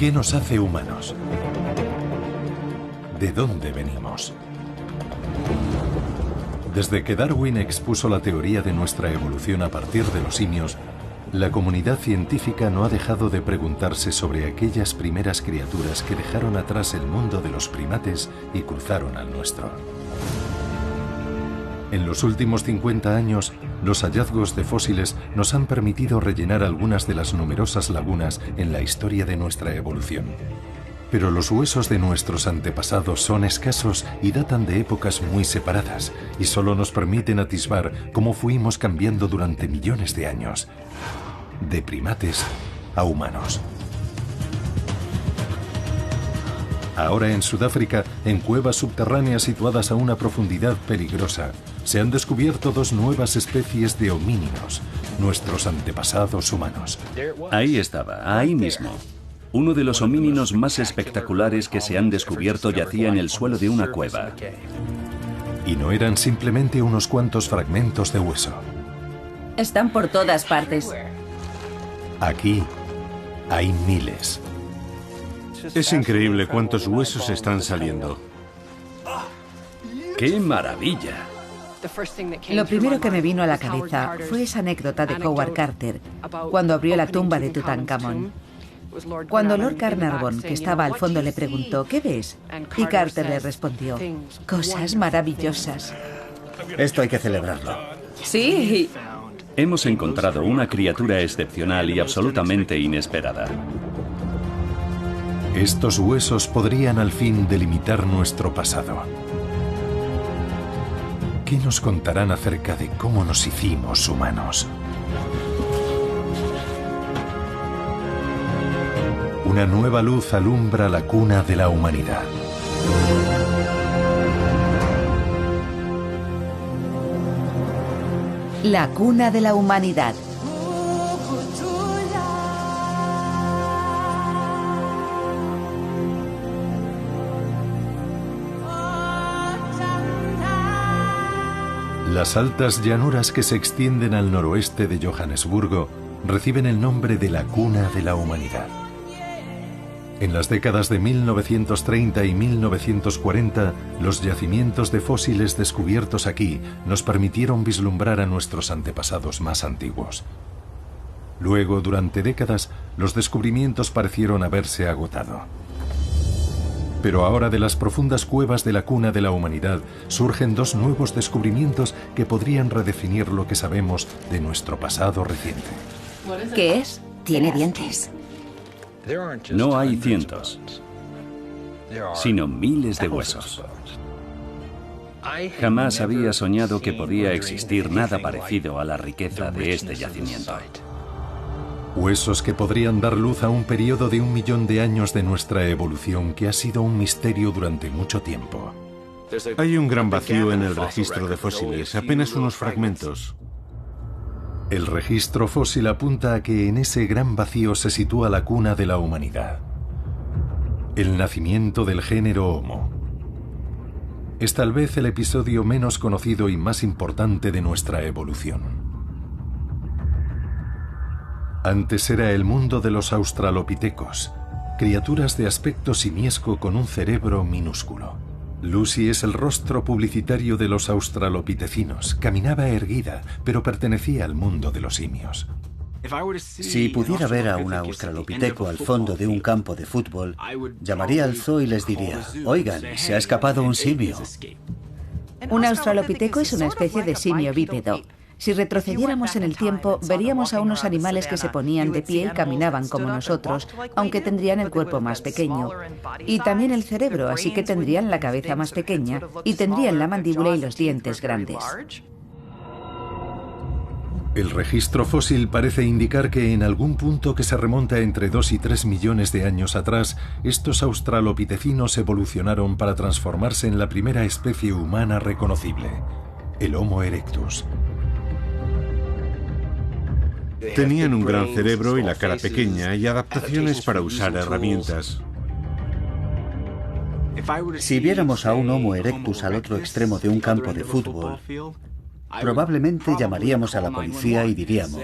¿Qué nos hace humanos? ¿De dónde venimos? Desde que Darwin expuso la teoría de nuestra evolución a partir de los simios, la comunidad científica no ha dejado de preguntarse sobre aquellas primeras criaturas que dejaron atrás el mundo de los primates y cruzaron al nuestro. En los últimos 50 años, los hallazgos de fósiles nos han permitido rellenar algunas de las numerosas lagunas en la historia de nuestra evolución. Pero los huesos de nuestros antepasados son escasos y datan de épocas muy separadas, y solo nos permiten atisbar cómo fuimos cambiando durante millones de años, de primates a humanos. Ahora en Sudáfrica, en cuevas subterráneas situadas a una profundidad peligrosa, se han descubierto dos nuevas especies de homínidos, nuestros antepasados humanos. Ahí estaba, ahí mismo. Uno de los homínidos más espectaculares que se han descubierto yacía en el suelo de una cueva. Y no eran simplemente unos cuantos fragmentos de hueso. Están por todas partes. Aquí hay miles. Es increíble cuántos huesos están saliendo. ¡Qué maravilla! Lo primero que me vino a la cabeza fue esa anécdota de Howard Carter, cuando abrió la tumba de Tutankamón. Cuando Lord Carnarvon, que estaba al fondo, le preguntó ¿qué ves? Y Carter le respondió, cosas maravillosas. Esto hay que celebrarlo. Sí. Hemos encontrado una criatura excepcional y absolutamente inesperada. Estos huesos podrían al fin delimitar nuestro pasado. ¿Qué nos contarán acerca de cómo nos hicimos humanos? Una nueva luz alumbra la cuna de la humanidad. La cuna de la humanidad. Las altas llanuras que se extienden al noroeste de Johannesburgo reciben el nombre de la cuna de la humanidad. En las décadas de 1930 y 1940, los yacimientos de fósiles descubiertos aquí nos permitieron vislumbrar a nuestros antepasados más antiguos. Luego, durante décadas, los descubrimientos parecieron haberse agotado. Pero ahora de las profundas cuevas de la cuna de la humanidad surgen dos nuevos descubrimientos que podrían redefinir lo que sabemos de nuestro pasado reciente. ¿Qué es? Tiene dientes. No hay cientos, sino miles de huesos. Jamás había soñado que podía existir nada parecido a la riqueza de este yacimiento. Huesos que podrían dar luz a un periodo de 1 millón de años de nuestra evolución que ha sido un misterio durante mucho tiempo. Hay un gran vacío en el registro de fósiles, apenas unos fragmentos. El registro fósil apunta a que en ese gran vacío se sitúa la cuna de la humanidad. El nacimiento del género Homo. Es tal vez el episodio menos conocido y más importante de nuestra evolución. Antes era el mundo de los australopitecos, criaturas de aspecto simiesco con un cerebro minúsculo. Lucy es el rostro publicitario de los australopitecinos. Caminaba erguida, pero pertenecía al mundo de los simios. Si pudiera ver a un australopiteco al fondo de un campo de fútbol, llamaría al zoo y les diría, oigan, se ha escapado un simio. Un australopiteco es una especie de simio bípedo. Si retrocediéramos en el tiempo, veríamos a unos animales que se ponían de pie y caminaban como nosotros, aunque tendrían el cuerpo más pequeño. Y también el cerebro, así que tendrían la cabeza más pequeña y tendrían la mandíbula y los dientes grandes. El registro fósil parece indicar que en algún punto que se remonta entre 2 y 3 millones de años atrás, estos australopitecinos evolucionaron para transformarse en la primera especie humana reconocible, el Homo erectus. Tenían un gran cerebro y la cara pequeña y adaptaciones para usar herramientas. Si viéramos a un Homo erectus al otro extremo de un campo de fútbol, probablemente llamaríamos a la policía y diríamos,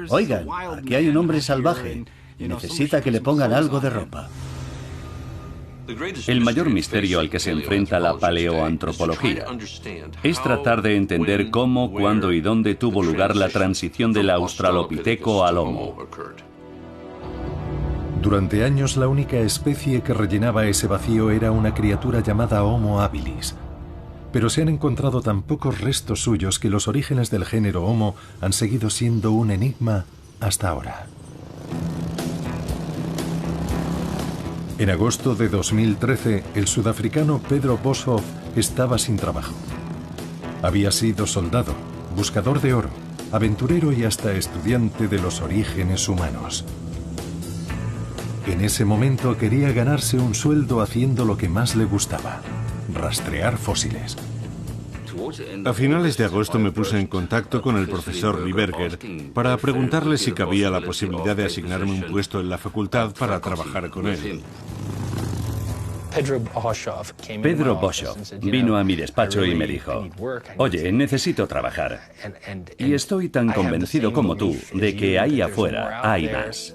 oigan, aquí hay un hombre salvaje. Necesita que le pongan algo de ropa. El mayor misterio al que se enfrenta la paleoantropología es tratar de entender cómo, cuándo y dónde tuvo lugar la transición del australopiteco al Homo. Durante años la única especie que rellenaba ese vacío era una criatura llamada Homo habilis. Pero se han encontrado tan pocos restos suyos que los orígenes del género Homo han seguido siendo un enigma hasta ahora. En agosto de 2013, el sudafricano Pedro Boshoff estaba sin trabajo. Había sido soldado, buscador de oro, aventurero y hasta estudiante de los orígenes humanos. En ese momento quería ganarse un sueldo haciendo lo que más le gustaba: rastrear fósiles. A finales de agosto me puse en contacto con el profesor Lieberger para preguntarle si cabía la posibilidad de asignarme un puesto en la facultad para trabajar con él. Pedro Boshoff vino a mi despacho y me dijo: oye, necesito trabajar. Y estoy tan convencido como tú de que ahí afuera hay más.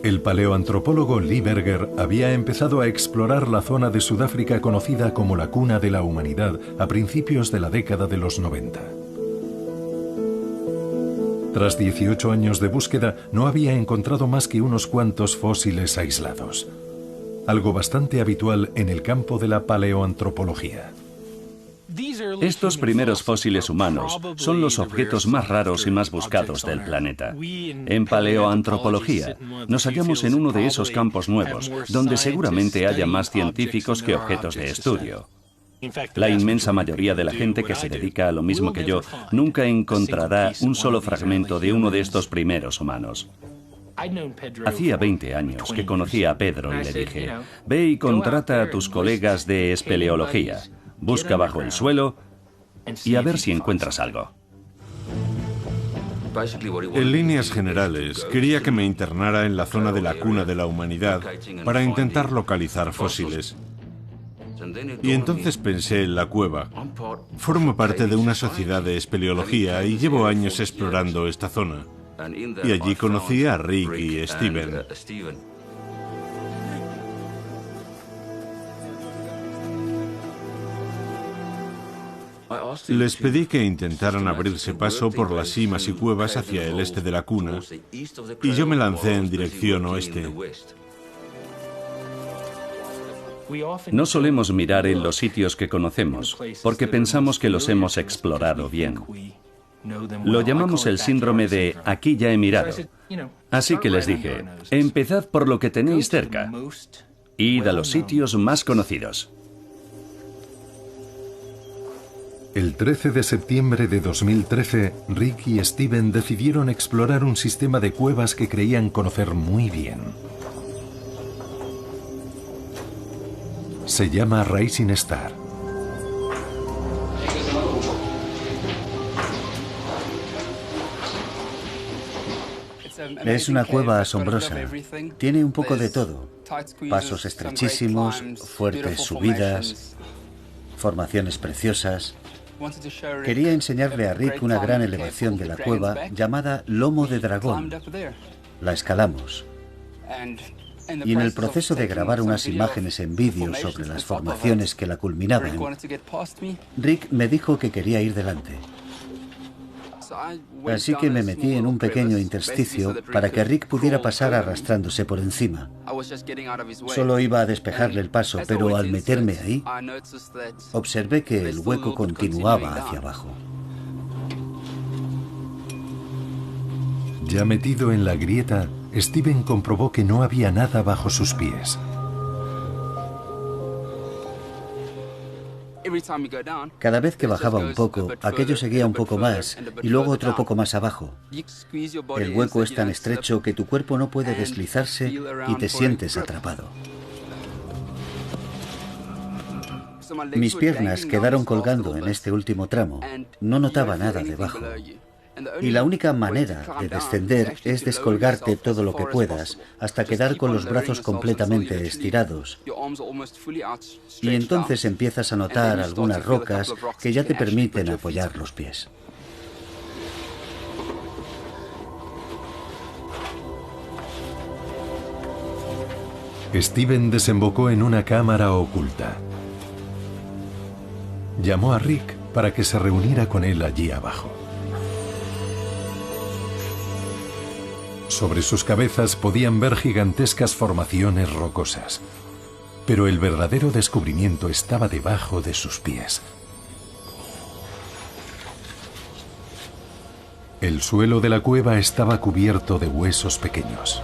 El paleoantropólogo Lieberger había empezado a explorar la zona de Sudáfrica conocida como la cuna de la humanidad a principios de la década de los 90. Tras 18 años de búsqueda, no había encontrado más que unos cuantos fósiles aislados, algo bastante habitual en el campo de la paleoantropología. Estos primeros fósiles humanos son los objetos más raros y más buscados del planeta. En paleoantropología nos hallamos en uno de esos campos nuevos, donde seguramente haya más científicos que objetos de estudio. La inmensa mayoría de la gente que se dedica a lo mismo que yo nunca encontrará un solo fragmento de uno de estos primeros humanos. Hacía 20 años que conocí a Pedro y le dije: ve y contrata a tus colegas de espeleología. Busca bajo el suelo y a ver si encuentras algo. En líneas generales, quería que me internara en la zona de la cuna de la humanidad para intentar localizar fósiles. Y entonces pensé en la cueva. Formo parte de una sociedad de espeleología y llevo años explorando esta zona. Y allí conocí a Rick y Steven. Les pedí que intentaran abrirse paso por las simas y cuevas hacia el este de la cuna, y yo me lancé en dirección oeste. No solemos mirar en los sitios que conocemos, porque pensamos que los hemos explorado bien. Lo llamamos el síndrome de aquí ya he mirado. Así que les dije: empezad por lo que tenéis cerca. Id a los sitios más conocidos. El 13 de septiembre de 2013, Rick y Steven decidieron explorar un sistema de cuevas que creían conocer muy bien. Se llama Rising Star. Es una cueva asombrosa. Tiene un poco de todo. Pasos estrechísimos, fuertes subidas, formaciones preciosas. Quería enseñarle a Rick una gran elevación de la cueva llamada Lomo de Dragón. La escalamos. Y en el proceso de grabar unas imágenes en vídeo sobre las formaciones que la culminaban, Rick me dijo que quería ir delante. Así que me metí en un pequeño intersticio para que Rick pudiera pasar arrastrándose por encima. Solo iba a despejarle el paso, pero al meterme ahí, observé que el hueco continuaba hacia abajo. Ya metido en la grieta, Steven comprobó que no había nada bajo sus pies. Cada vez que bajaba un poco, aquello seguía un poco más y luego otro poco más abajo. El hueco es tan estrecho que tu cuerpo no puede deslizarse y te sientes atrapado. Mis piernas quedaron colgando en este último tramo. No notaba nada debajo. Y la única manera de descender es descolgarte todo lo que puedas hasta quedar con los brazos completamente estirados. Y entonces empiezas a notar algunas rocas que ya te permiten apoyar los pies. Steven desembocó en una cámara oculta. Llamó a Rick para que se reuniera con él allí abajo. Sobre sus cabezas podían ver gigantescas formaciones rocosas, pero el verdadero descubrimiento estaba debajo de sus pies. El suelo de la cueva estaba cubierto de huesos pequeños.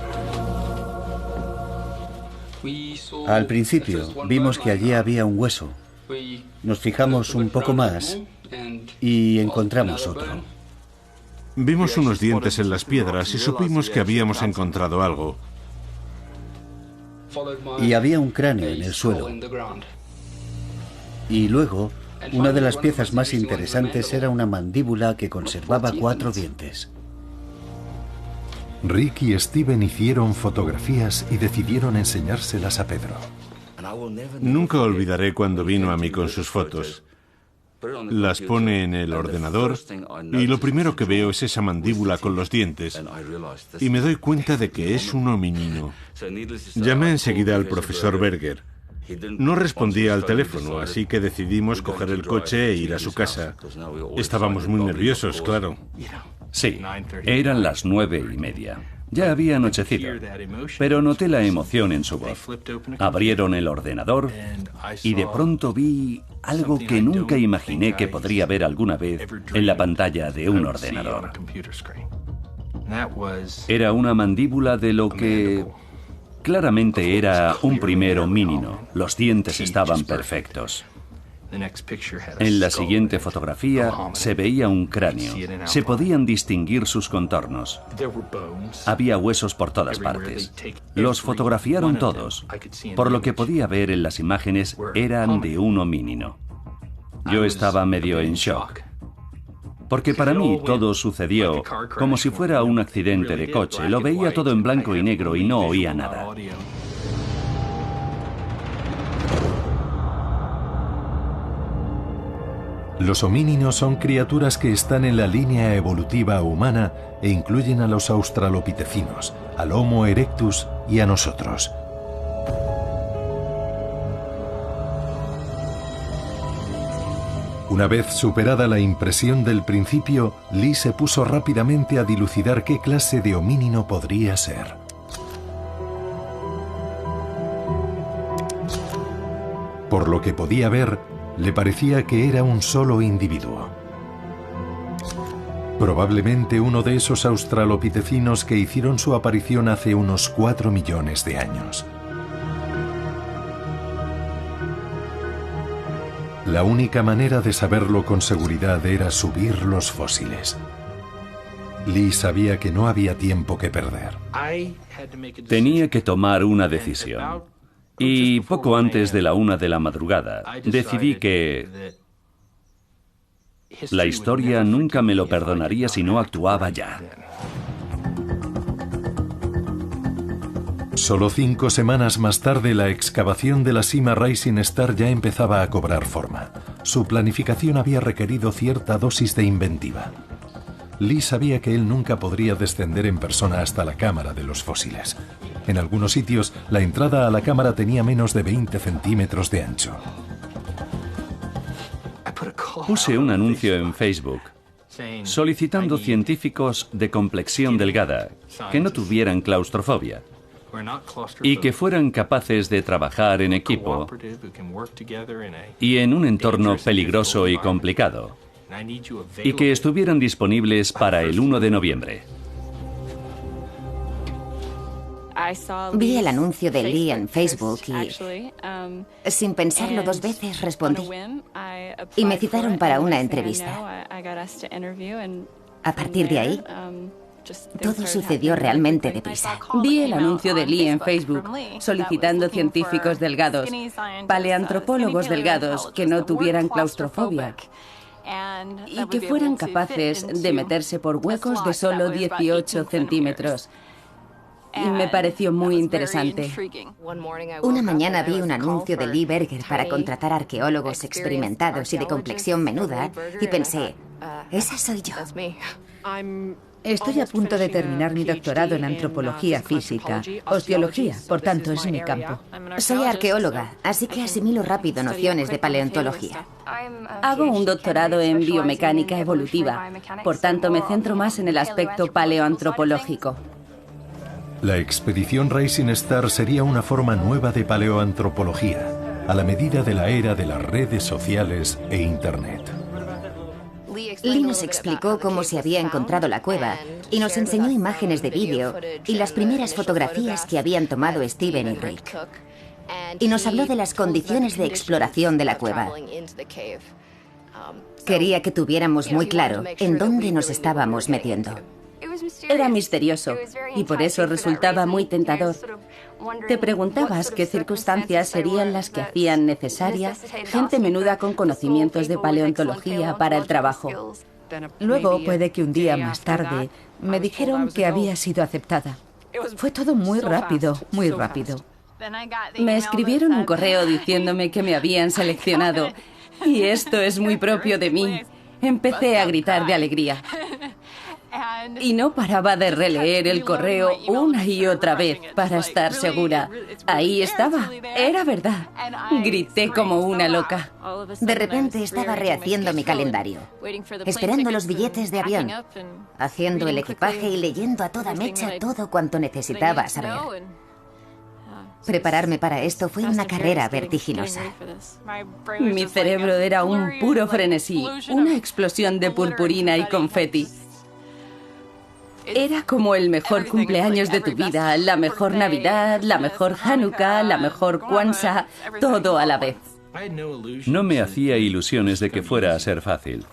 Al principio vimos que allí había un hueso. Nos fijamos un poco más y encontramos otro. Vimos unos dientes en las piedras y supimos que habíamos encontrado algo. Y había un cráneo en el suelo. Y luego, una de las piezas más interesantes era una mandíbula que conservaba 4 dientes. Rick y Steven hicieron fotografías y decidieron enseñárselas a Pedro. Nunca olvidaré cuando vino a mí con sus fotos. Las pone en el ordenador y lo primero que veo es esa mandíbula con los dientes y me doy cuenta de que es un hominino. Llamé enseguida al profesor Berger. No respondía al teléfono, así que decidimos coger el coche e ir a su casa. Estábamos muy nerviosos, claro. Sí, eran las 9:30. Ya había anochecido, pero noté la emoción en su voz. Abrieron el ordenador y de pronto vi algo que nunca imaginé que podría ver alguna vez en la pantalla de un ordenador. Era una mandíbula de lo que claramente era un primer homínido. Los dientes estaban perfectos. En la siguiente fotografía se veía un cráneo. Se podían distinguir sus contornos. Había huesos por todas partes. Los fotografiaron todos. Por lo que podía ver en las imágenes, eran de un homínido. Yo estaba medio en shock. Porque para mí todo sucedió como si fuera un accidente de coche. Lo veía todo en blanco y negro y no oía nada. Los homínidos son criaturas que están en la línea evolutiva humana e incluyen a los australopitecinos, al Homo erectus y a nosotros. Una vez superada la impresión del principio, Lee se puso rápidamente a dilucidar qué clase de homínido podría ser. Por lo que podía ver, le parecía que era un solo individuo. Probablemente uno de esos australopitecinos que hicieron su aparición hace unos 4 millones de años. La única manera de saberlo con seguridad era subir los fósiles. Lee sabía que no había tiempo que perder. Tenía que tomar una decisión. Y poco antes de la 1 de la madrugada, decidí que la historia nunca me lo perdonaría si no actuaba ya. Solo 5 semanas más tarde, la excavación de la cima Rising Star ya empezaba a cobrar forma. Su planificación había requerido cierta dosis de inventiva. Lee sabía que él nunca podría descender en persona hasta la cámara de los fósiles. En algunos sitios, la entrada a la cámara tenía menos de 20 centímetros de ancho. Puse un anuncio en Facebook solicitando científicos de complexión delgada que no tuvieran claustrofobia y que fueran capaces de trabajar en equipo y en un entorno peligroso y complicado, y que estuvieran disponibles para el 1 de noviembre. Vi el anuncio de Lee en Facebook y, sin pensarlo 2 veces, respondí. Y me citaron para una entrevista. A partir de ahí, todo sucedió realmente deprisa. Vi el anuncio de Lee en Facebook solicitando científicos delgados, paleantropólogos delgados que no tuvieran claustrofobia y que fueran capaces de meterse por huecos de solo 18 centímetros. Y me pareció muy interesante. Una mañana vi un anuncio de Lee Berger para contratar arqueólogos experimentados y de complexión menuda y pensé, esa soy yo. Estoy a punto de terminar mi doctorado en antropología física. Osteología, por tanto, es mi campo. Soy arqueóloga, así que asimilo rápido nociones de paleontología. Hago un doctorado en biomecánica evolutiva, por tanto me centro más en el aspecto paleoantropológico. La expedición Rising Star sería una forma nueva de paleoantropología, a la medida de la era de las redes sociales e Internet. Lee nos explicó cómo se había encontrado la cueva y nos enseñó imágenes de vídeo y las primeras fotografías que habían tomado Steven y Rick. Y nos habló de las condiciones de exploración de la cueva. Quería que tuviéramos muy claro en dónde nos estábamos metiendo. Era misterioso y por eso resultaba muy tentador. Te preguntabas qué circunstancias serían las que hacían necesaria gente menuda con conocimientos de paleontología para el trabajo. Luego, puede que un día más tarde, me dijeron que había sido aceptada. Fue todo muy rápido, muy rápido. Me escribieron un correo diciéndome que me habían seleccionado y esto es muy propio de mí. Empecé a gritar de alegría. Y no paraba de releer el correo una y otra vez para estar segura. Ahí estaba, era verdad. Grité como una loca. De repente estaba rehaciendo mi calendario, esperando los billetes de avión, haciendo el equipaje y leyendo a toda mecha todo cuanto necesitaba saber. Prepararme para esto fue una carrera vertiginosa. Mi cerebro era un puro frenesí, una explosión de purpurina y confeti. Era como el mejor cumpleaños de tu vida, la mejor Navidad, la mejor Hanukkah, la mejor Kwanzaa, todo a la vez. No me hacía ilusiones de que fuera a ser fácil.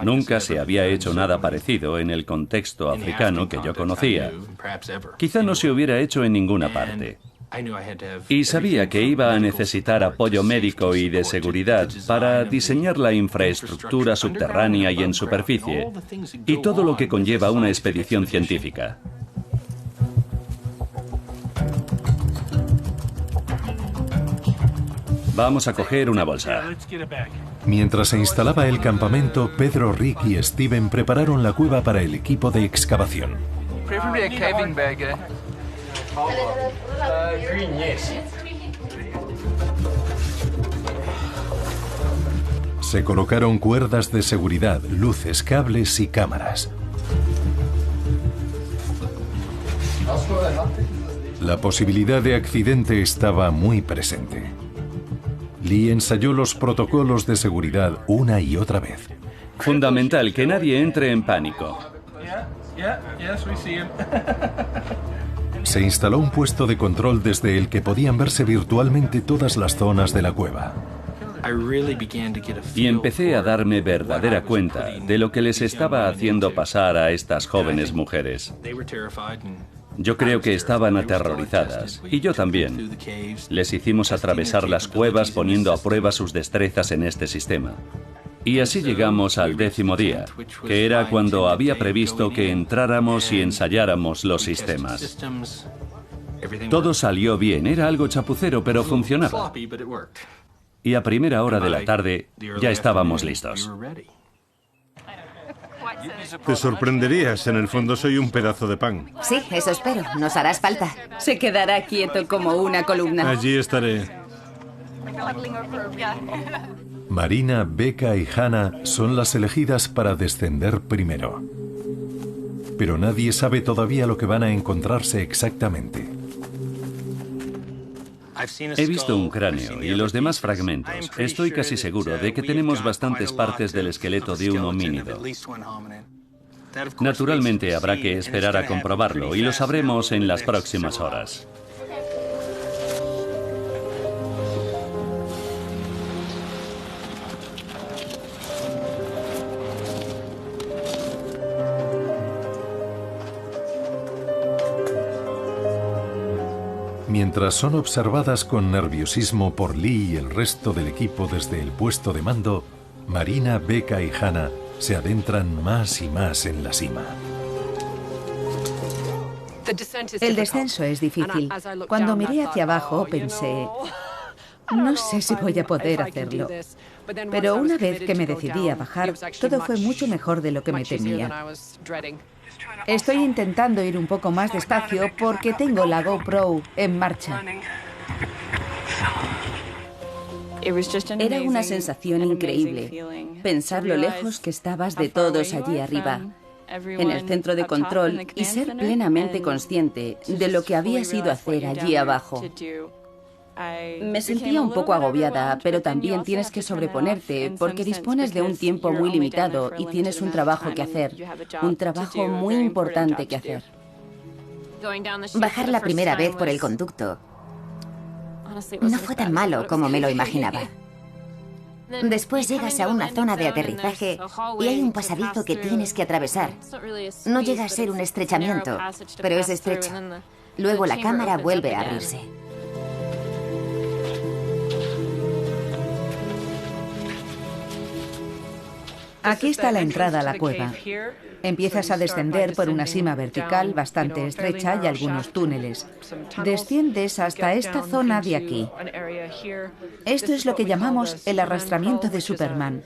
Nunca se había hecho nada parecido en el contexto africano que yo conocía. Quizá no se hubiera hecho en ninguna parte. Y sabía que iba a necesitar apoyo médico y de seguridad para diseñar la infraestructura subterránea y en superficie, y todo lo que conlleva una expedición científica. Vamos a coger una bolsa. Mientras se instalaba el campamento, Pedro, Rick y Steven prepararon la cueva para el equipo de excavación. Se colocaron cuerdas de seguridad, luces, cables y cámaras. La posibilidad de accidente estaba muy presente. Lee ensayó los protocolos de seguridad una y otra vez. Fundamental que nadie entre en pánico. Se instaló un puesto de control desde el que podían verse virtualmente todas las zonas de la cueva. Y empecé a darme verdadera cuenta de lo que les estaba haciendo pasar a estas jóvenes mujeres. Yo creo que estaban aterrorizadas, y yo también. Les hicimos atravesar las cuevas poniendo a prueba sus destrezas en este sistema. Y así llegamos al 10º día, que era cuando había previsto que entráramos y ensayáramos los sistemas. Todo salió bien, era algo chapucero, pero funcionaba. Y a primera hora de la tarde ya estábamos listos. Te sorprenderías, en el fondo soy un pedazo de pan. Sí, eso espero, nos harás falta. Se quedará quieto como una columna. Allí estaré. Marina, Becca y Hannah son las elegidas para descender primero. Pero nadie sabe todavía lo que van a encontrarse exactamente. He visto un cráneo y los demás fragmentos. Estoy casi seguro de que tenemos bastantes partes del esqueleto de un homínido. Naturalmente habrá que esperar a comprobarlo y lo sabremos en las próximas horas. Mientras son observadas con nerviosismo por Lee y el resto del equipo desde el puesto de mando, Marina, Becca y Hannah se adentran más y más en la cima. El descenso es difícil. Cuando miré hacia abajo pensé, no sé si voy a poder hacerlo. Pero una vez que me decidí a bajar, todo fue mucho mejor de lo que me temía. Estoy intentando ir un poco más despacio porque tengo la GoPro en marcha. Era una sensación increíble, pensar lo lejos que estabas de todos allí arriba, en el centro de control, y ser plenamente consciente de lo que habías ido a hacer allí abajo. Me sentía un poco agobiada, pero también tienes que sobreponerte porque dispones de un tiempo muy limitado y tienes un trabajo que hacer, un trabajo muy importante que hacer. Bajar la primera vez por el conducto no fue tan malo como me lo imaginaba. Después llegas a una zona de aterrizaje y hay un pasadizo que tienes que atravesar. No llega a ser un estrechamiento, pero es estrecho. Luego la cámara vuelve a abrirse. Aquí está la entrada a la cueva. Empiezas a descender por una sima vertical bastante estrecha y algunos túneles. Desciendes hasta esta zona de aquí. Esto es lo que llamamos el arrastramiento de Superman.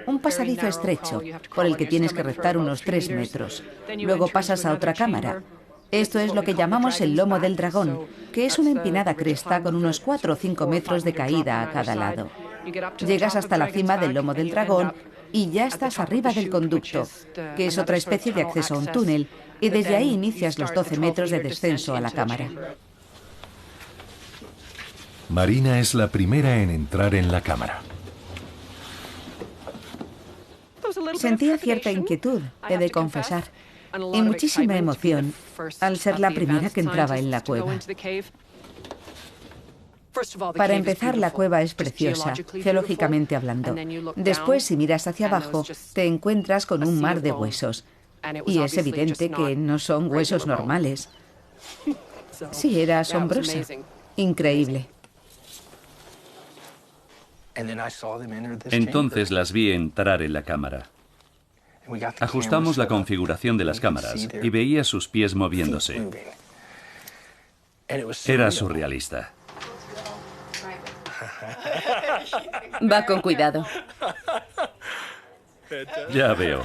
Un pasadizo estrecho, por el que tienes que rezar unos 3 metros. Luego pasas a otra cámara. Esto es lo que llamamos el lomo del dragón, que es una empinada cresta con unos 4 o 5 metros de caída a cada lado. Llegas hasta la cima del lomo del dragón y ya estás arriba del conducto, que es otra especie de acceso a un túnel, y desde ahí inicias los 12 metros de descenso a la cámara. Marina es la primera en entrar en la cámara. Sentía cierta inquietud, he de confesar, y muchísima emoción al ser la primera que entraba en la cueva. Para empezar, la cueva es preciosa, geológicamente hablando. Después, si miras hacia abajo, te encuentras con un mar de huesos. Y es evidente que no son huesos normales. Sí, era asombrosa. Increíble. Entonces las vi entrar en la cámara. Ajustamos la configuración de las cámaras y veía sus pies moviéndose. Era surrealista. Va con cuidado. Ya veo.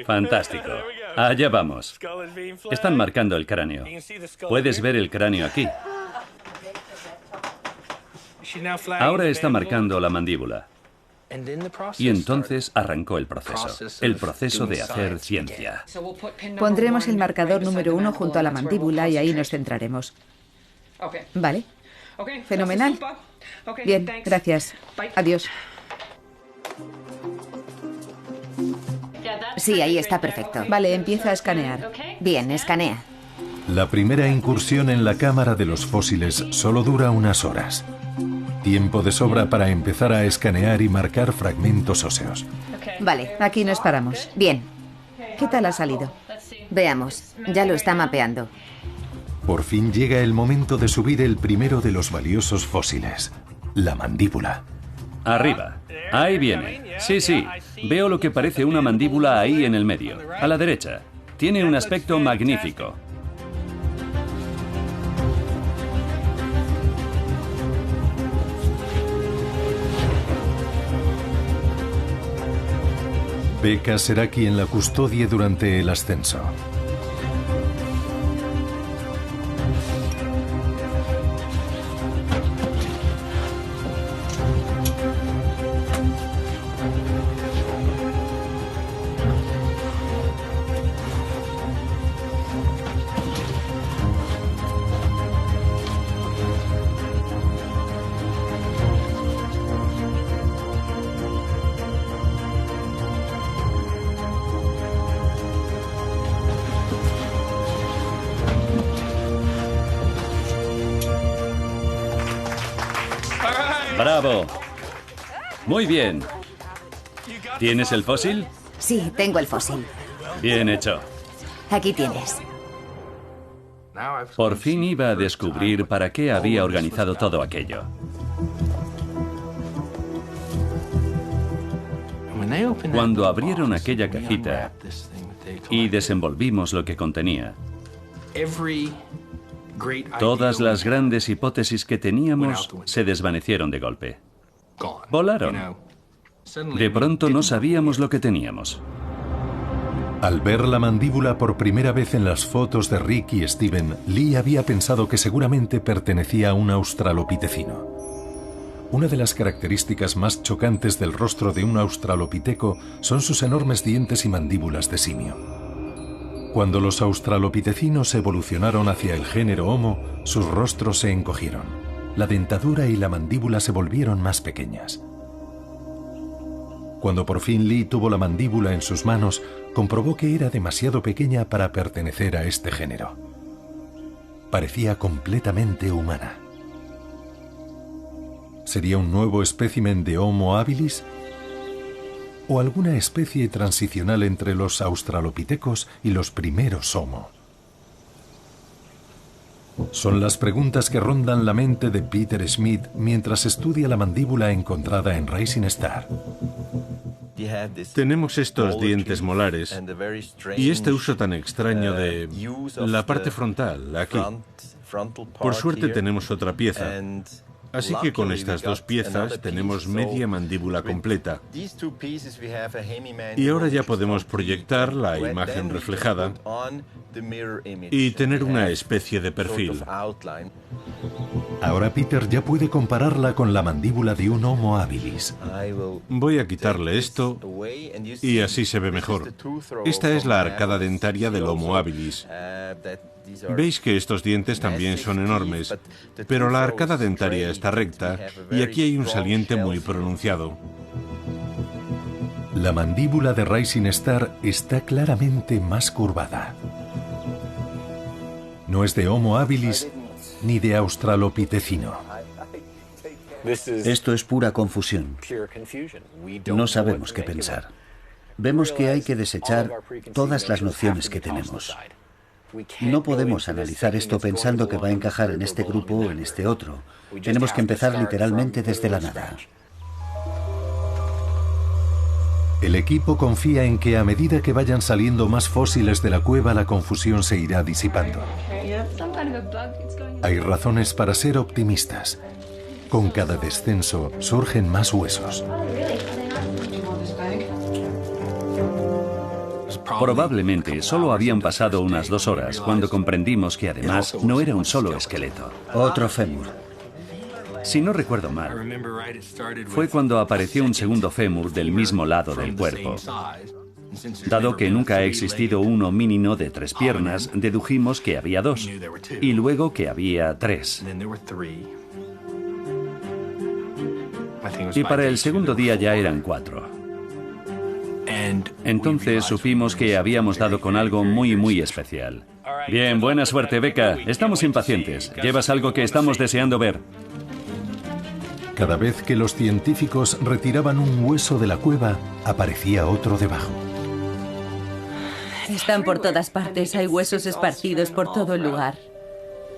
Fantástico. Allá vamos. Están marcando el cráneo. Puedes ver el cráneo aquí. Ahora está marcando la mandíbula. Y entonces arrancó el proceso de hacer ciencia. Pondremos el marcador número 1 junto a la mandíbula y ahí nos centraremos. ¿Vale? Fenomenal. Bien, gracias. Adiós. Sí, ahí está perfecto. Vale, empieza a escanear. Bien, escanea. La primera incursión en la cámara de los fósiles solo dura unas horas. Tiempo de sobra para empezar a escanear y marcar fragmentos óseos. Vale. Aquí nos paramos. Bien. ¿Qué tal ha salido? Veamos. Ya lo está mapeando. Por fin llega el momento de subir el primero de los valiosos fósiles, la mandíbula. Arriba. Ahí viene. Sí, sí. Veo lo que parece una mandíbula ahí en el medio. A la derecha. Tiene un aspecto magnífico. Becca será quien la custodie durante el ascenso. ¡Bravo! Muy bien. ¿Tienes el fósil? Sí, tengo el fósil. Bien hecho. Aquí tienes. Por fin iba a descubrir para qué había organizado todo aquello. Cuando abrieron aquella cajita y desenvolvimos lo que contenía, todas las grandes hipótesis que teníamos se desvanecieron de golpe. Volaron. De pronto no sabíamos lo que teníamos. Al ver la mandíbula por primera vez en las fotos de Rick y Steven, Lee había pensado que seguramente pertenecía a un australopitecino. Una de las características más chocantes del rostro de un australopiteco son sus enormes dientes y mandíbulas de simio. Cuando los australopitecinos evolucionaron hacia el género Homo, sus rostros se encogieron. La dentadura y la mandíbula se volvieron más pequeñas. Cuando por fin Lee tuvo la mandíbula en sus manos, comprobó que era demasiado pequeña para pertenecer a este género. Parecía completamente humana. ¿Sería un nuevo espécimen de Homo habilis? ¿O alguna especie transicional entre los australopitecos y los primeros Homo? Son las preguntas que rondan la mente de Peter Smith mientras estudia la mandíbula encontrada en Rising Star. Tenemos estos dientes molares y este uso tan extraño de la parte frontal, aquí. Por suerte tenemos otra pieza. Así que con estas dos piezas tenemos media mandíbula completa. Y ahora ya podemos proyectar la imagen reflejada y tener una especie de perfil. Ahora Peter ya puede compararla con la mandíbula de un Homo habilis. Voy a quitarle esto y así se ve mejor. Esta es la arcada dentaria del Homo habilis. Veis que estos dientes también son enormes, pero la arcada dentaria está recta y aquí hay un saliente muy pronunciado. La mandíbula de Rising Star está claramente más curvada. No es de Homo habilis ni de australopitecino. Esto es pura confusión. No sabemos qué pensar. Vemos que hay que desechar todas las nociones que tenemos. No podemos analizar esto pensando que va a encajar en este grupo o en este otro. Tenemos que empezar literalmente desde la nada. El equipo confía en que a medida que vayan saliendo más fósiles de la cueva, la confusión se irá disipando. Hay razones para ser optimistas. Con cada descenso surgen más huesos. Probablemente solo habían pasado unas 2 horas cuando comprendimos que además no era un solo esqueleto. Otro fémur. Si no recuerdo mal, fue cuando apareció un segundo fémur del mismo lado del cuerpo. Dado que nunca ha existido un homínido de 3 piernas, dedujimos que había 2 y luego que había 3. Y para el segundo día ya eran 4. Entonces supimos que habíamos dado con algo muy especial. Bien, buena suerte, Becca. Estamos impacientes. Llevas algo que estamos deseando ver. Cada vez que los científicos retiraban un hueso de la cueva, aparecía otro debajo. Están por todas partes. Hay huesos esparcidos por todo el lugar.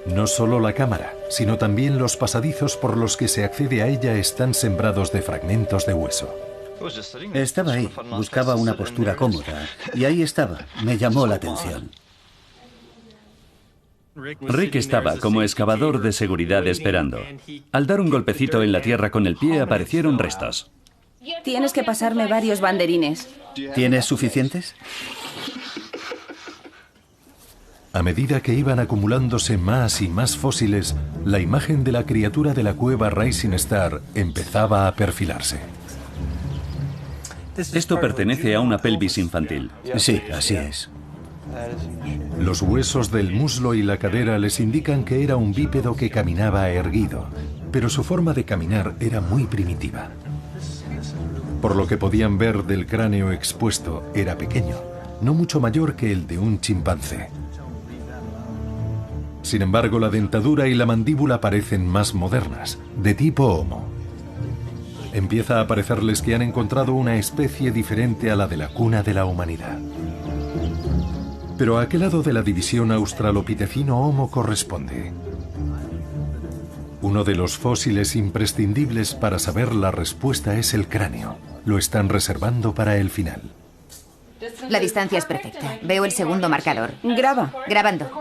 No solo la cámara, sino también los pasadizos por los que se accede a ella están sembrados de fragmentos de hueso. Estaba ahí, buscaba una postura cómoda, y ahí estaba, me llamó la atención. Rick estaba como excavador de seguridad esperando. Al dar un golpecito en la tierra con el pie aparecieron restos. Tienes que pasarme varios banderines. ¿Tienes suficientes? A medida que iban acumulándose más y más fósiles, la imagen de la criatura de la cueva Rising Star empezaba a perfilarse. Esto pertenece a una pelvis infantil. Sí, así es. Los huesos del muslo y la cadera les indican que era un bípedo que caminaba erguido, pero su forma de caminar era muy primitiva. Por lo que podían ver del cráneo expuesto, era pequeño, no mucho mayor que el de un chimpancé. Sin embargo, la dentadura y la mandíbula parecen más modernas, de tipo Homo. Empieza a parecerles que han encontrado una especie diferente a la de la cuna de la humanidad. Pero ¿a qué lado de la división australopitecino-Homo corresponde? Uno de los fósiles imprescindibles para saber la respuesta es el cráneo. Lo están reservando para el final. La distancia es perfecta. Veo el segundo marcador. Graba. Grabando.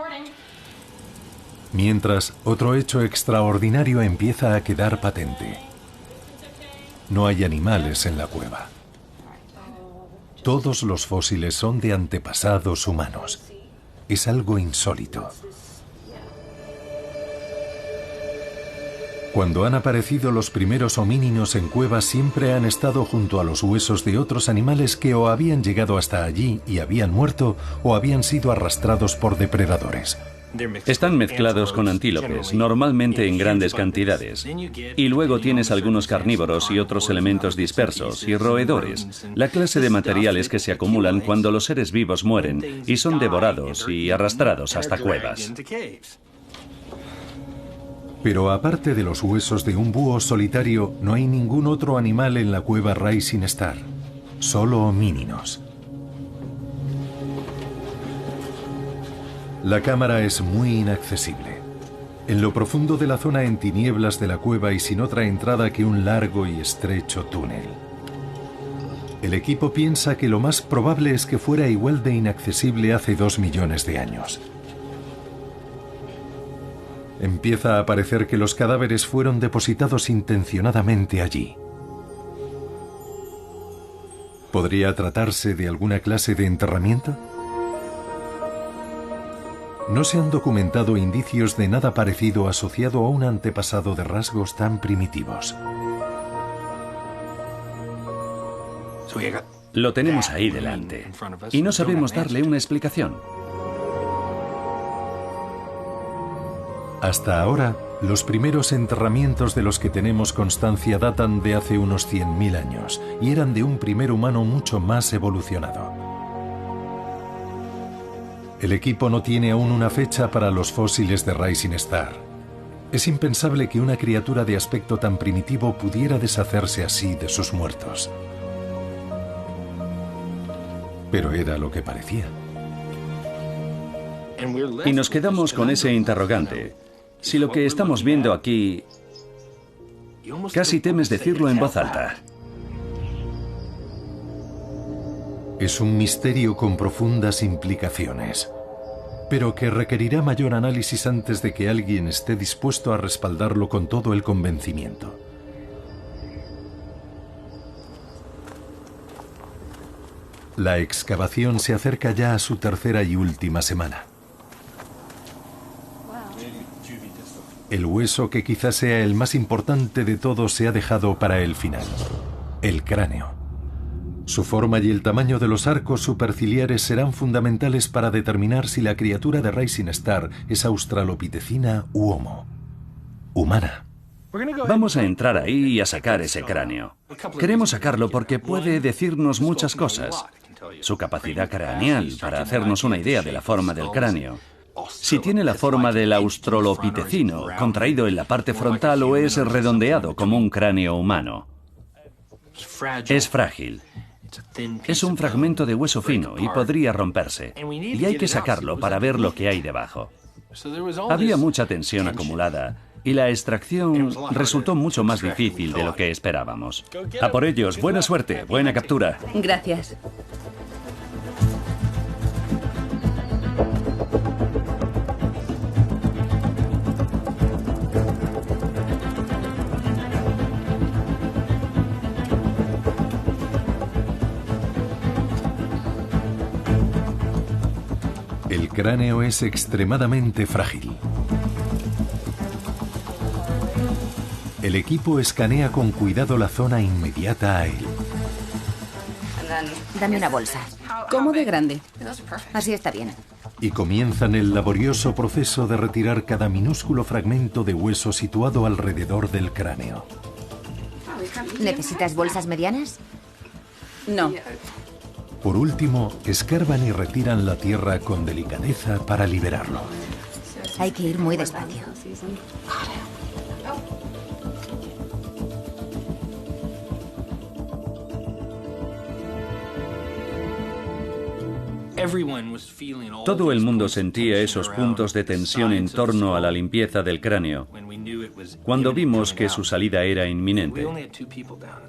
Mientras, otro hecho extraordinario empieza a quedar patente. no hay animales en la cueva. Todos los fósiles son de antepasados humanos. Es algo insólito. Cuando han aparecido los primeros homínidos en cuevas, siempre han estado junto a los huesos de otros animales que o habían llegado hasta allí y habían muerto, o habían sido arrastrados por depredadores. Están mezclados con antílopes, normalmente en grandes cantidades. Y luego tienes algunos carnívoros y otros elementos dispersos y roedores, la clase de materiales que se acumulan cuando los seres vivos mueren y son devorados y arrastrados hasta cuevas. Pero aparte de los huesos de un búho solitario, no hay ningún otro animal en la cueva Rising Star, solo homínidos. La cámara es muy inaccesible. En lo profundo de la zona en tinieblas de la cueva y sin otra entrada que un largo y estrecho túnel. El equipo piensa que lo más probable es que fuera igual de inaccesible hace 2 millones de años. Empieza a parecer que los cadáveres fueron depositados intencionadamente allí. ¿Podría tratarse de alguna clase de enterramiento? No se han documentado indicios de nada parecido asociado a un antepasado de rasgos tan primitivos. Lo tenemos ahí delante y no sabemos darle una explicación. Hasta ahora, los primeros enterramientos de los que tenemos constancia datan de hace unos 100.000 años y eran de un primer humano mucho más evolucionado. El equipo no tiene aún una fecha para los fósiles de Rising Star. Es impensable que una criatura de aspecto tan primitivo pudiera deshacerse así de sus muertos. Pero era lo que parecía. Y nos quedamos con ese interrogante. Si lo que estamos viendo aquí, casi temes decirlo en voz alta. Es un misterio con profundas implicaciones, pero que requerirá mayor análisis antes de que alguien esté dispuesto a respaldarlo con todo el convencimiento. La excavación se acerca ya a su tercera y última semana. El hueso, que quizás sea el más importante de todos, se ha dejado para el final: el cráneo. Su forma y el tamaño de los arcos superciliares serán fundamentales para determinar si la criatura de Rising Star es australopithecina u homo, humana. Vamos a entrar ahí y a sacar ese cráneo. Queremos sacarlo porque puede decirnos muchas cosas. Su capacidad craneal, para hacernos una idea de la forma del cráneo. Si tiene la forma del australopithecino, contraído en la parte frontal, o es redondeado como un cráneo humano. Es frágil. Es un fragmento de hueso fino y podría romperse. Y hay que sacarlo para ver lo que hay debajo. Había mucha tensión acumulada y la extracción resultó mucho más difícil de lo que esperábamos. A por ellos, buena suerte, buena captura. Gracias. El cráneo es extremadamente frágil. El equipo escanea con cuidado la zona inmediata a él. Dame una bolsa. ¿Cómo de grande? Así está bien. Y comienzan el laborioso proceso de retirar cada minúsculo fragmento de hueso situado alrededor del cráneo. ¿Necesitas bolsas medianas? No. Por último, escarban y retiran la tierra con delicadeza para liberarlo. Hay que ir muy despacio. Todo el mundo sentía esos puntos de tensión en torno a la limpieza del cráneo cuando vimos que su salida era inminente.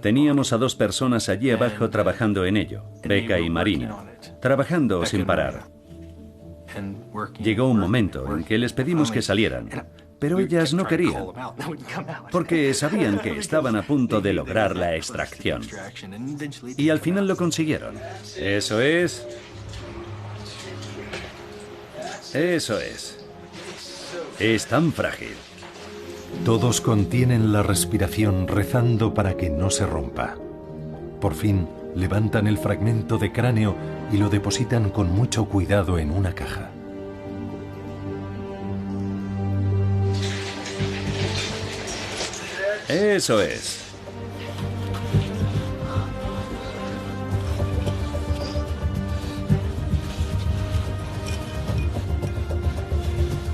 Teníamos a 2 personas allí abajo trabajando en ello, Becca y Marina, trabajando sin parar. Llegó un momento en que les pedimos que salieran, Pero ellas no querían, porque sabían que estaban a punto de lograr la extracción. Y al final lo consiguieron. Eso es. Eso es. Es tan frágil. Todos contienen la respiración rezando para que no se rompa. Por fin, levantan el fragmento de cráneo y lo depositan con mucho cuidado en una caja. Eso es.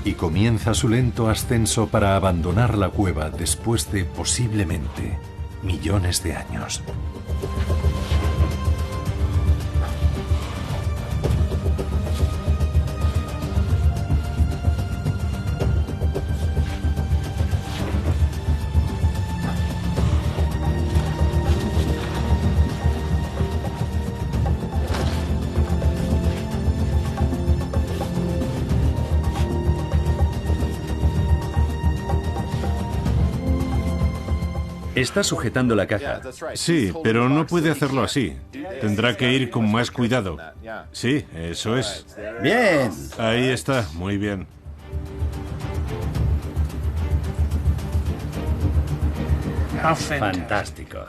Y comienza su lento ascenso para abandonar la cueva después de, posiblemente, millones de años. Está sujetando la caja. Sí, pero no puede hacerlo así. Tendrá que ir con más cuidado. Sí, eso es. ¡Bien! Ahí está, muy bien. Fantástico.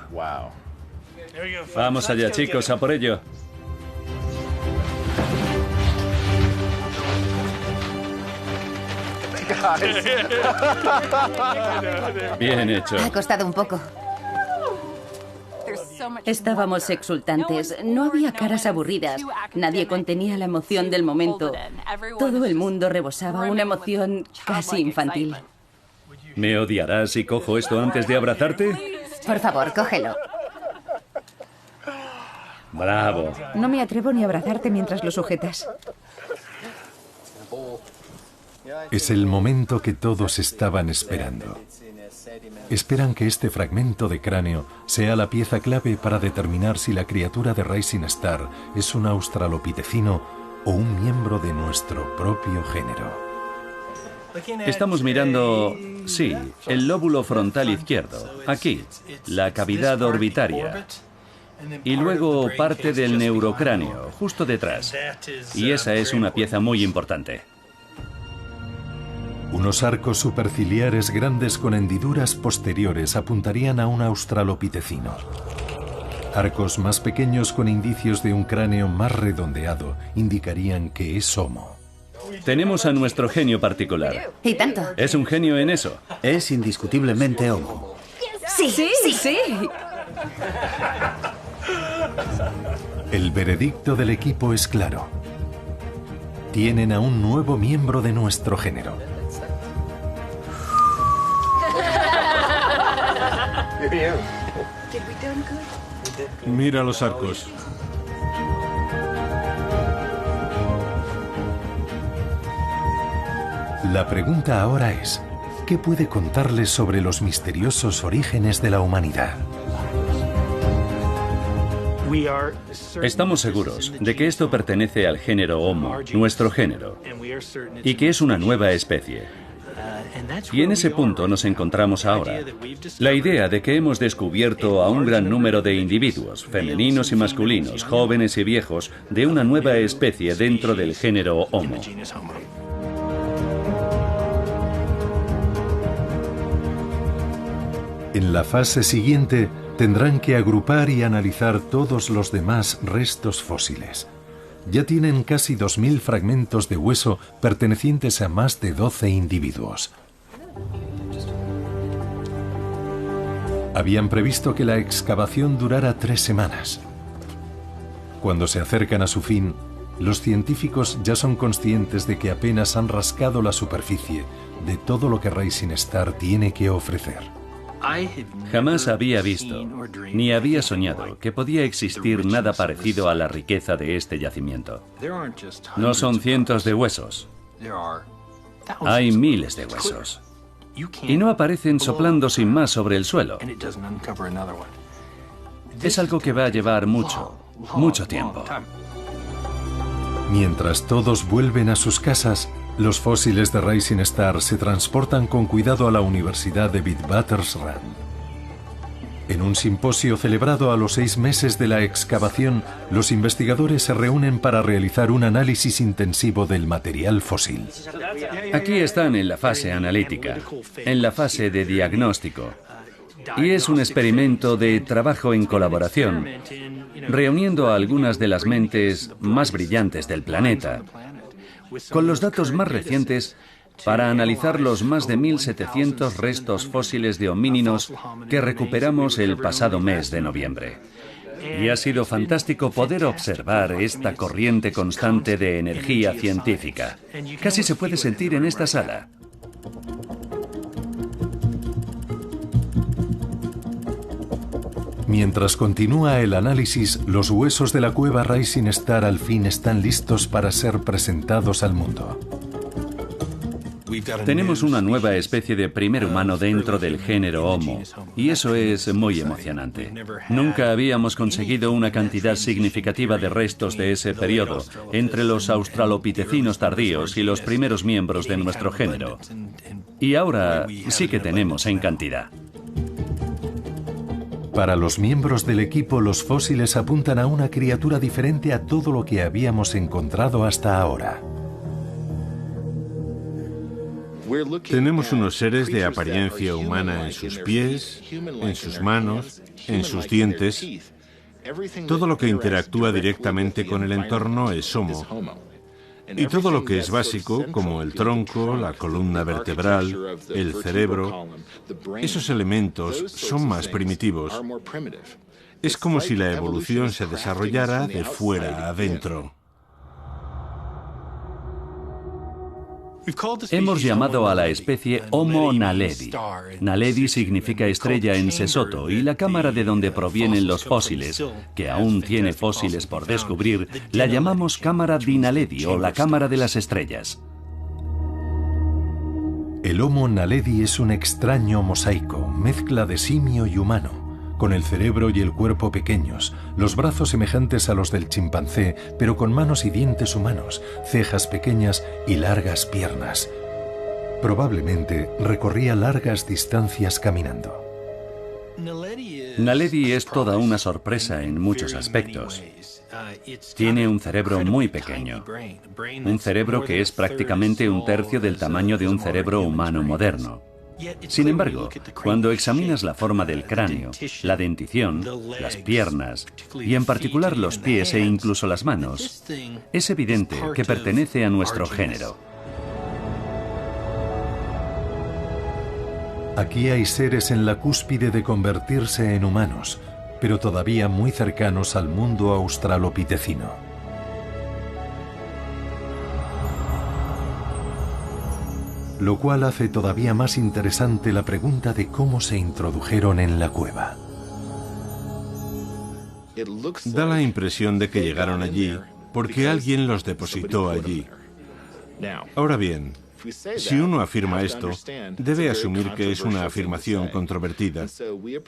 Vamos allá, chicos, a por ello. Bien hecho. Ha costado un poco. Estábamos exultantes. No había caras aburridas. Nadie contenía la emoción del momento. Todo el mundo rebosaba una emoción casi infantil. ¿Me odiarás si cojo esto antes de abrazarte? Por favor, cógelo. Bravo. No me atrevo ni a abrazarte mientras lo sujetas. Es el momento que todos estaban esperando. Esperan que este fragmento de cráneo sea la pieza clave para determinar si la criatura de Rising Star es un australopitecino o un miembro de nuestro propio género. Estamos mirando, sí, el lóbulo frontal izquierdo, aquí, la cavidad orbitaria. Y luego parte del neurocráneo, justo detrás. Y esa es una pieza muy importante. Unos arcos superciliares grandes con hendiduras posteriores apuntarían a un australopitecino. Arcos más pequeños con indicios de un cráneo más redondeado indicarían que es Homo. Tenemos a nuestro genio particular. ¿Y tanto? ¿Es un genio en eso? Es indiscutiblemente Homo. Sí, Sí, sí. El veredicto del equipo es claro. Tienen a un nuevo miembro de nuestro género. Mira los arcos. La pregunta ahora es, ¿qué puede contarles sobre los misteriosos orígenes de la humanidad? Estamos seguros de que esto pertenece al género Homo, nuestro género, y que es una nueva especie. Y en ese punto nos encontramos ahora. La idea de que hemos descubierto a un gran número de individuos, femeninos y masculinos, jóvenes y viejos, de una nueva especie dentro del género Homo. En la fase siguiente tendrán que agrupar y analizar todos los demás restos fósiles. Ya tienen casi 2000 fragmentos de hueso pertenecientes a más de 12 individuos. Habían previsto que la excavación durara 3 semanas. Cuando se acercan a su fin, los científicos ya son conscientes de que apenas han rascado la superficie de todo lo que Rising Star tiene que ofrecer. Jamás había visto, ni había soñado, que podía existir nada parecido a la riqueza de este yacimiento. No son cientos de huesos. Hay miles de huesos. Y no aparecen soplando sin más sobre el suelo. Es algo que va a llevar mucho tiempo. Mientras todos vuelven a sus casas, Los fósiles de Rising Star se transportan con cuidado a la Universidad de Witwatersrand. En un simposio celebrado a los 6 meses de la excavación, los investigadores se reúnen para realizar un análisis intensivo del material fósil. Aquí están en la fase analítica, en la fase de diagnóstico. Y es un experimento de trabajo en colaboración, reuniendo a algunas de las mentes más brillantes del planeta, con los datos más recientes para analizar los más de 1.700 restos fósiles de homínidos que recuperamos el pasado mes de noviembre. Y ha sido fantástico poder observar esta corriente constante de energía científica. Casi se puede sentir en esta sala. Mientras continúa el análisis, los huesos de la cueva Rising Star al fin están listos para ser presentados al mundo. Tenemos una nueva especie de primer humano dentro del género Homo, y eso es muy emocionante. Nunca habíamos conseguido una cantidad significativa de restos de ese periodo entre los australopitecinos tardíos y los primeros miembros de nuestro género. Y ahora sí que tenemos en cantidad. Para los miembros del equipo, los fósiles apuntan a una criatura diferente a todo lo que habíamos encontrado hasta ahora. Tenemos unos seres de apariencia humana en sus pies, en sus manos, en sus dientes. Todo lo que interactúa directamente con el entorno es Homo. Y todo lo que es básico, como el tronco, la columna vertebral, el cerebro, esos elementos son más primitivos. Es como si la evolución se desarrollara de fuera a adentro. Hemos llamado a la especie Homo naledi. Naledi significa estrella en sesoto y la cámara de donde provienen los fósiles, que aún tiene fósiles por descubrir, la llamamos cámara di Naledi o la cámara de las estrellas. El Homo naledi es un extraño mosaico, mezcla de simio y humano, con el cerebro y el cuerpo pequeños, los brazos semejantes a los del chimpancé, pero con manos y dientes humanos, cejas pequeñas y largas piernas. Probablemente recorría largas distancias caminando. Naledi es toda una sorpresa en muchos aspectos. Tiene un cerebro muy pequeño, un cerebro que es prácticamente un tercio del tamaño de un cerebro humano moderno. Sin embargo, cuando examinas la forma del cráneo, la dentición, las piernas y en particular los pies e incluso las manos, es evidente que pertenece a nuestro género. Aquí hay seres en la cúspide de convertirse en humanos, pero todavía muy cercanos al mundo australopitecino. Lo cual hace todavía más interesante la pregunta de cómo se introdujeron en la cueva. Da la impresión de que llegaron allí porque alguien los depositó allí. Ahora bien, si uno afirma esto, debe asumir que es una afirmación controvertida.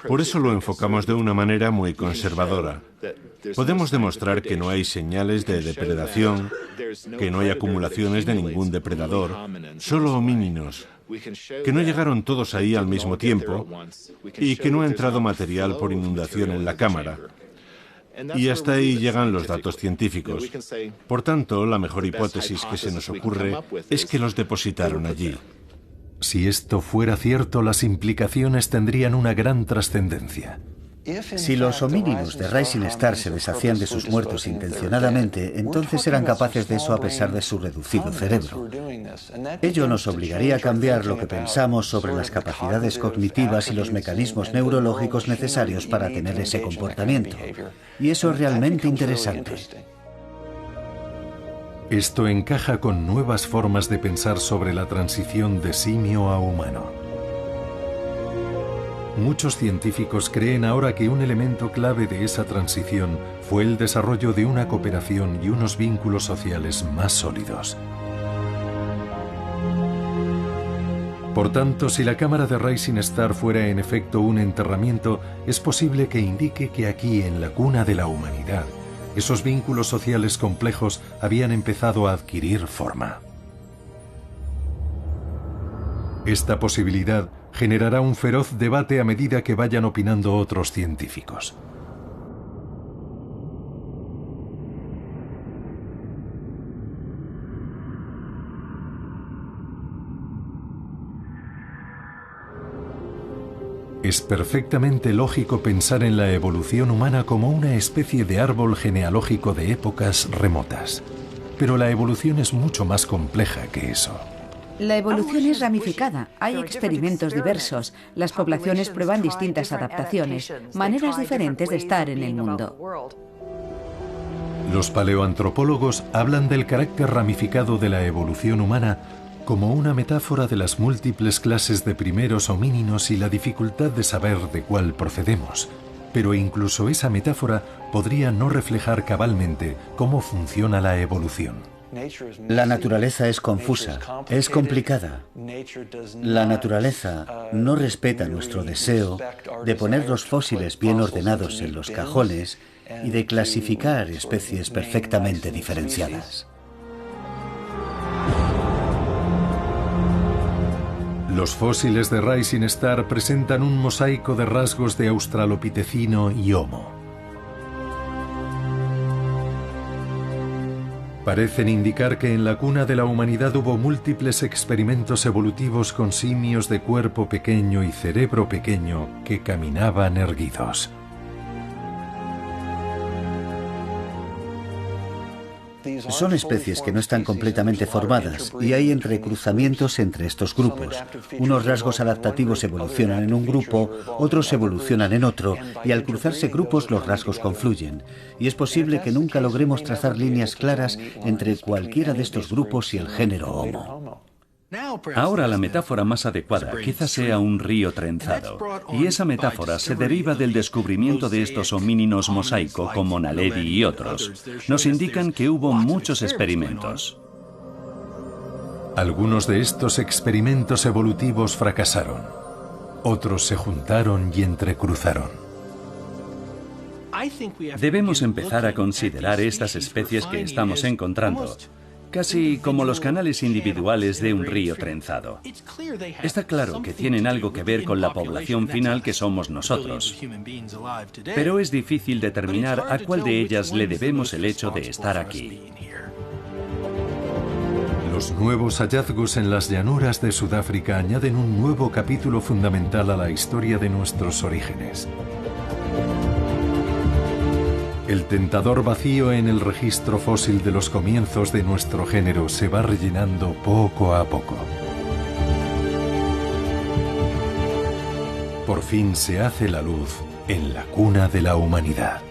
Por eso lo enfocamos de una manera muy conservadora. Podemos demostrar que no hay señales de depredación, que no hay acumulaciones de ningún depredador, solo homínidos, que no llegaron todos ahí al mismo tiempo y que no ha entrado material por inundación en la cámara. Y hasta ahí llegan los datos científicos. Por tanto, la mejor hipótesis que se nos ocurre es que los depositaron allí. Si esto fuera cierto, las implicaciones tendrían una gran trascendencia. Si los homínidos de Rising Star se deshacían de sus muertos intencionadamente, entonces eran capaces de eso a pesar de su reducido cerebro. Ello nos obligaría a cambiar lo que pensamos sobre las capacidades cognitivas y los mecanismos neurológicos necesarios para tener ese comportamiento. Y eso es realmente interesante. Esto encaja con nuevas formas de pensar sobre la transición de simio a humano. Muchos científicos creen ahora que un elemento clave de esa transición fue el desarrollo de una cooperación y unos vínculos sociales más sólidos. Por tanto, si la cámara de Rising Star fuera en efecto un enterramiento, es posible que indique que aquí, en la cuna de la humanidad, esos vínculos sociales complejos habían empezado a adquirir forma. Esta posibilidad generará un feroz debate a medida que vayan opinando otros científicos. Es perfectamente lógico pensar en la evolución humana como una especie de árbol genealógico de épocas remotas. Pero la evolución es mucho más compleja que eso. La evolución es ramificada. Hay experimentos diversos. Las poblaciones prueban distintas adaptaciones, maneras diferentes de estar en el mundo. Los paleoantropólogos hablan del carácter ramificado de la evolución humana como una metáfora de las múltiples clases de primeros homínidos y la dificultad de saber de cuál procedemos. Pero incluso esa metáfora podría no reflejar cabalmente cómo funciona la evolución. La naturaleza es confusa, es complicada. La naturaleza no respeta nuestro deseo de poner los fósiles bien ordenados en los cajones y de clasificar especies perfectamente diferenciadas. Los fósiles de Rising Star presentan un mosaico de rasgos de Australopithecino y Homo. Parecen indicar que en la cuna de la humanidad hubo múltiples experimentos evolutivos con simios de cuerpo pequeño y cerebro pequeño que caminaban erguidos. Son especies que no están completamente formadas y hay entrecruzamientos entre estos grupos. Unos rasgos adaptativos evolucionan en un grupo, otros evolucionan en otro, y al cruzarse grupos los rasgos confluyen. Y es posible que nunca logremos trazar líneas claras entre cualquiera de estos grupos y el género Homo. Ahora la metáfora más adecuada quizás sea un río trenzado, y esa metáfora se deriva del descubrimiento de estos homínidos mosaico como Naledi y otros. Nos indican que hubo muchos experimentos. Algunos de estos experimentos evolutivos fracasaron. Otros se juntaron y entrecruzaron. Debemos empezar a considerar estas especies que estamos encontrando casi como los canales individuales de un río trenzado. Está claro que tienen algo que ver con la población final que somos nosotros, pero es difícil determinar a cuál de ellas le debemos el hecho de estar aquí. Los nuevos hallazgos en las llanuras de Sudáfrica añaden un nuevo capítulo fundamental a la historia de nuestros orígenes. El tentador vacío en el registro fósil de los comienzos de nuestro género se va rellenando poco a poco. Por fin se hace la luz en la cuna de la humanidad.